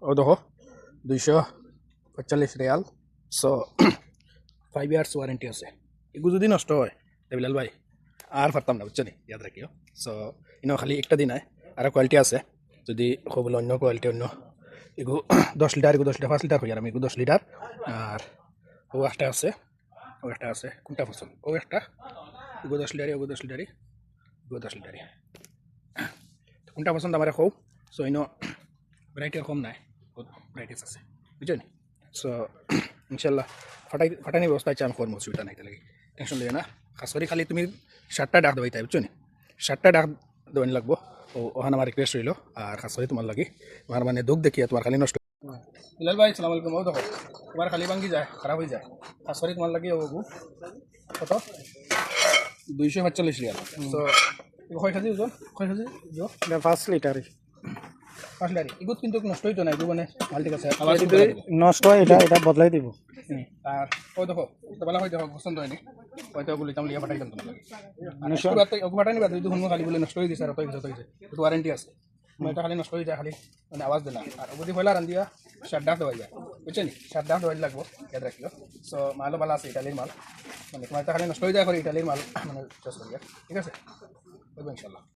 ও দেখো 245 Real. So 5 years warranty আছে। এগুলো যদি নষ্ট হয় বিলাল ভাই আর পারতাম না, বুঝছো নি, ইয়াদ রাখিও। সো ইনো খালি একটা দিন হয়, আর কোয়ালিটি আছে যদি বলে অন্য কোয়ালিটি অন্য এগুলো 10 লিটার, এগুলো 10 লিটার 5 লিটার হয়ে আর আমি এগুলো 10 লিটার। আর ও একটা আছে, ও একটা আছে, কোনটা পছন্দ? ও একটা, এগুলো 10 লিটারই, ওগুলো 10 লিটারই, এগুলো 10 লিটারই। কোনটা পছন্দ আমার কও। সো ইনো ভ্যারাইটি কম নাই, বহুত ভ্যারাইটিস আছে, বুঝছো নি। সো ইনশাল্লাহ ফাটানি ব্যবস্থা আছে আমি করবো, অসুবিধা নাই, তাহলে টেনশন লিও না। খাস করে খালি তুমি 7টা ডাক দেবাই তাই, বুঝছো নি, 7টা ডাক দেবেন লাগবো। ও ওখানে আমার রিকোয়েস্ট রইল। আর খাস করে তোমার লাগি, তোমার মানে দুঃখ দেখিয়ে তোমার খালি নষ্ট। বিলাল ভাই সালাম আলাইকুম। ও দেখো তোমার খালি ভাঙ্গি যায়, খারাপ হয়ে যায়। খাস করে তোমার লাগে ও কত 245 রিয়াল। তো কয় কেজি ওজন? কয় কেজি? 5 litre 5 litre. এগুলো কিন্তু নষ্ট হইতো না, এগুলো মানে মাল ঠিক আছে। নষ্ট হয়, এটা বদলাই দিব। আর ওই দেখো বেলা হয়তো পছন্দ হয়নি, হয়তো বলি তাহলে লিয়া পাঠাইতাম তোমার লাগে। পাঠানি বাদ যদি খালি বলে নষ্ট হয়ে গেছে আর হয়ে গেছে, একটু ওয়ারেন্টি আছে। এটা খালি নষ্ট হয়ে যায়, খালি মানে আওয়াজ দিলাম। আর যদি পয়লা রান দিয়া 7 ডাক দেওয়া যায়, বুঝছেন? 7 ডাক দেওয়া লাগবো, ইয়াদ রাখিও। সো মালও ভালো আছে, ইটালির মাল। মানে তোমার খালি নষ্ট হয়ে যায় করে ইটালির মাল মানে চাষ করিয়া, ঠিক আছে? ইনশাল্লাহ।